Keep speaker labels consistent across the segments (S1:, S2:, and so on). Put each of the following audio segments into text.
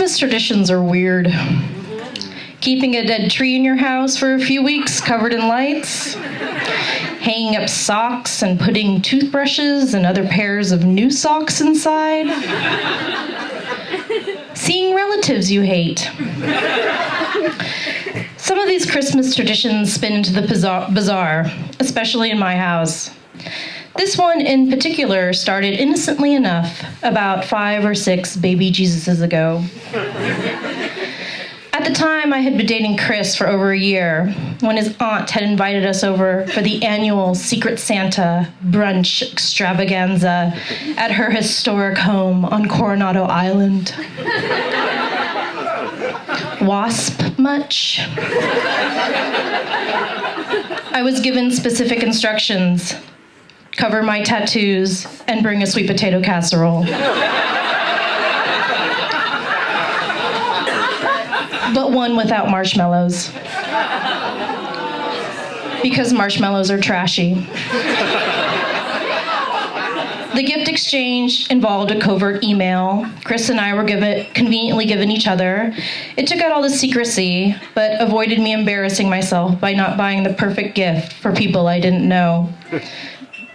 S1: Christmas traditions are weird. Keeping a dead tree in your house for a few weeks covered in lights. Hanging up socks and putting toothbrushes and other pairs of new socks inside. Seeing relatives you hate. Some of these Christmas traditions spin into the bizarre, especially in my house. This one in particular started innocently enough about 5 or 6 baby Jesuses ago. At the time, I had been dating Chris for over a year when his aunt had invited us over for the annual Secret Santa brunch extravaganza at her historic home on Coronado Island. Wasp much? I was given specific instructions. Cover my tattoos and bring a sweet potato casserole. But one without marshmallows. Because marshmallows are trashy. The gift exchange involved a covert email. Chris and I were conveniently given each other. It took out all the secrecy, but avoided me embarrassing myself by not buying the perfect gift for people I didn't know.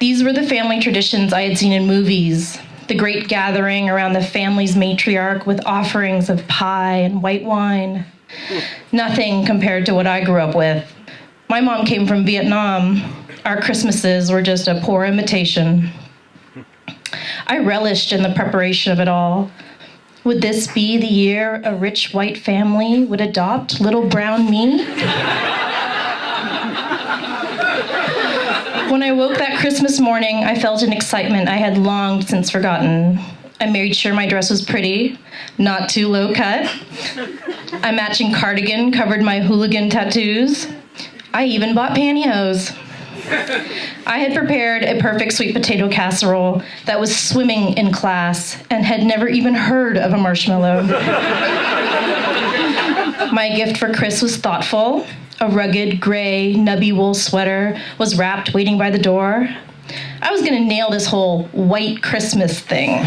S1: These were the family traditions I had seen in movies. The great gathering around the family's matriarch with offerings of pie and white wine. Nothing compared to what I grew up with. My mom came from Vietnam. Our Christmases were just a poor imitation. I relished in the preparation of it all. Would this be the year a rich white family would adopt little brown me? When I woke that Christmas morning, I felt an excitement I had long since forgotten. I made sure my dress was pretty, not too low cut. A matching cardigan covered my hooligan tattoos. I even bought pantyhose. I had prepared a perfect sweet potato casserole that was swimming in class and had never even heard of a marshmallow. My gift for Chris was thoughtful. A rugged, gray, nubby wool sweater was wrapped, waiting by the door. I was gonna nail this whole white Christmas thing.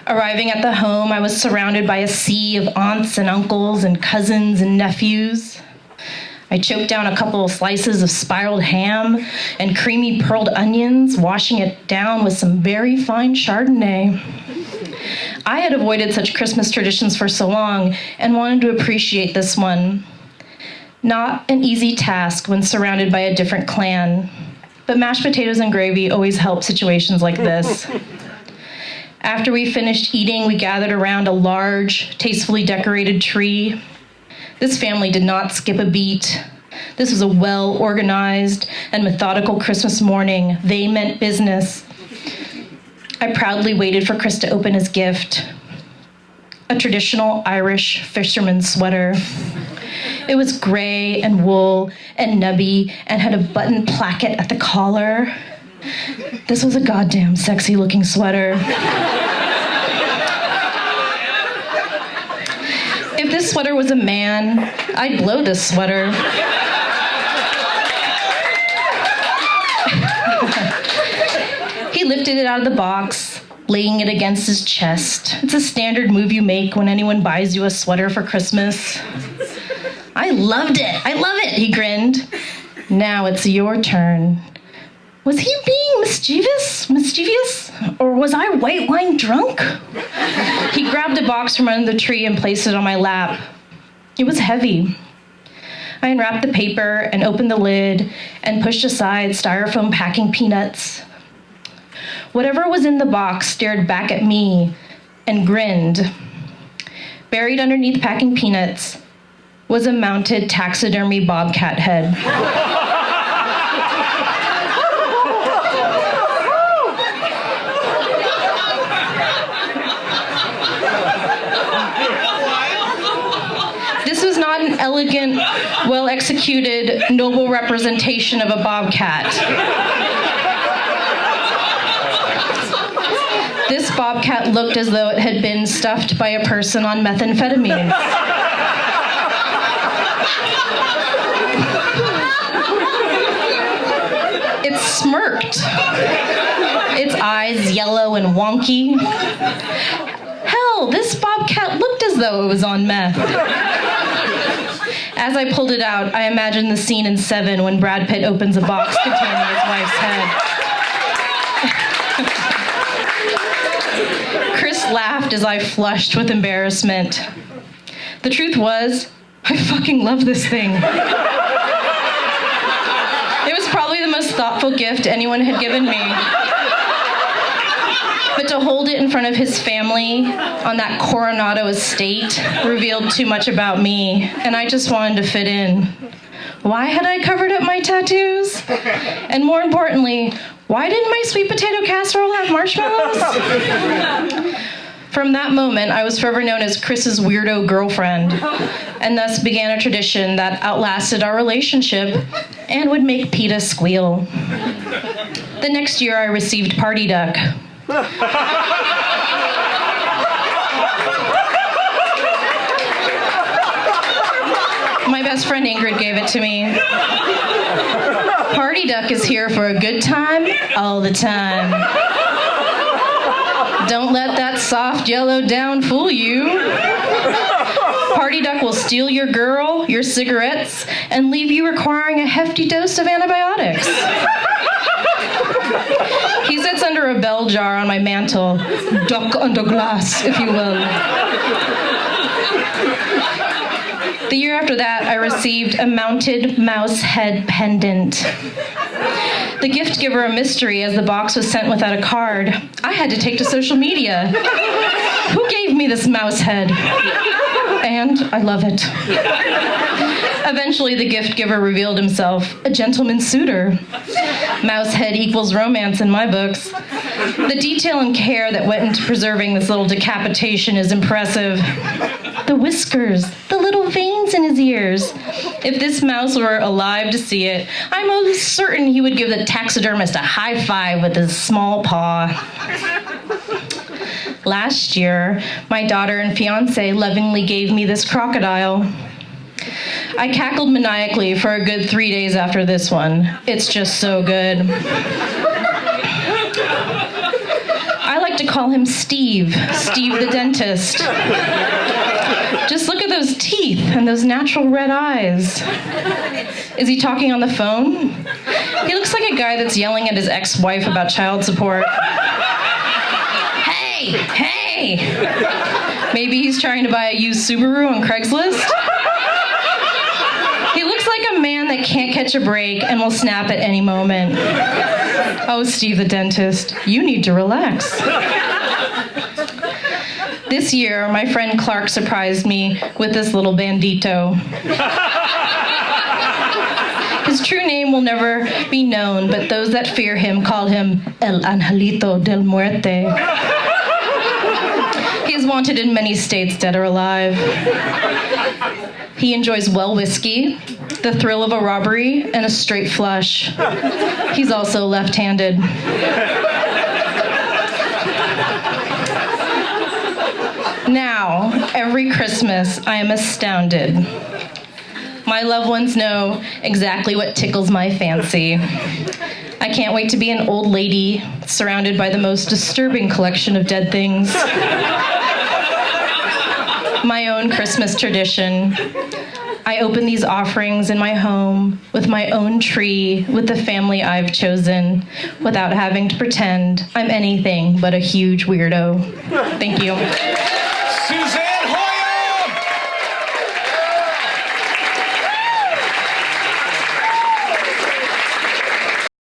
S1: Arriving at the home, I was surrounded by a sea of aunts and uncles and cousins and nephews. I choked down a couple of slices of spiraled ham and creamy pearled onions, washing it down with some very fine Chardonnay. I had avoided such Christmas traditions for so long and wanted to appreciate this one. Not an easy task when surrounded by a different clan, but mashed potatoes and gravy always help situations like this. After we finished eating, we gathered around a large, tastefully decorated tree. This family did not skip a beat. This was a well-organized and methodical Christmas morning. They meant business. I proudly waited for Chris to open his gift. A traditional Irish fisherman's sweater. It was gray and wool and nubby and had a button placket at the collar. This was a goddamn sexy looking sweater. If this sweater was a man, I'd blow this sweater. He lifted it out of the box, laying it against his chest. It's a standard move you make when anyone buys you a sweater for Christmas. I loved it. I love it, he grinned. Now it's your turn. Was he being mischievous? Or was I white wine drunk? He grabbed a box from under the tree and placed it on my lap. It was heavy. I unwrapped the paper and opened the lid and pushed aside styrofoam packing peanuts. Whatever was in the box stared back at me and grinned. Buried underneath packing peanuts was a mounted taxidermy bobcat head. This was not an elegant, well-executed, noble representation of a bobcat. This bobcat looked as though it had been stuffed by a person on methamphetamine. It smirked. its eyes yellow and wonky. Hell, this bobcat looked as though it was on meth. As I pulled it out, I imagined the scene in Seven when Brad Pitt opens a box containing his wife's head. Chris laughed as I flushed with embarrassment. The truth was, I fucking love this thing. It was probably the most thoughtful gift anyone had given me. But to hold it in front of his family on that Coronado estate revealed too much about me, and I just wanted to fit in. Why had I covered up my tattoos? And more importantly, why didn't my sweet potato casserole have marshmallows? From that moment, I was forever known as Chris's weirdo girlfriend, and thus began a tradition that outlasted our relationship and would make PETA squeal. The next year, I received Party Duck. My best friend Ingrid gave it to me. Party Duck is here for a good time all the time. Don't let that soft yellow down fool you. Party Duck will steal your girl, your cigarettes, and leave you requiring a hefty dose of antibiotics. He sits under a bell jar on my mantle, duck under glass, if you will. The year after that, I received a mounted mouse head pendant. The gift giver a mystery as the box was sent without a card. I had to take to social media. Who gave me this mouse head? And I love it. Eventually, the gift giver revealed himself, a gentleman suitor. Mouse head equals romance in my books. The detail and care that went into preserving this little decapitation is impressive. The whiskers, the little veins in his ears. If this mouse were alive to see it, I'm most certain he would give the taxidermist a high five with his small paw. Last year, my daughter and fiance lovingly gave me this crocodile. I cackled maniacally for a good 3 days after this one. It's just so good. I like to call him Steve the dentist. Just look at those teeth and those natural red eyes. Is he talking on the phone? He looks like a guy that's yelling at his ex-wife about child support. Hey! Maybe he's trying to buy a used Subaru on Craigslist? He looks like a man that can't catch a break and will snap at any moment. Oh, Steve the dentist, you need to relax. This year, my friend Clark surprised me with this little bandito. His true name will never be known, but those that fear him call him El Angelito del Muerte. He is wanted in many states, dead or alive. He enjoys well whiskey, the thrill of a robbery, and a straight flush. He's also left-handed. Now, every Christmas, I am astounded. My loved ones know exactly what tickles my fancy. I can't wait to be an old lady surrounded by the most disturbing collection of dead things. My own Christmas tradition. I open these offerings in my home with my own tree with the family I've chosen without having to pretend I'm anything but a huge weirdo. Thank you.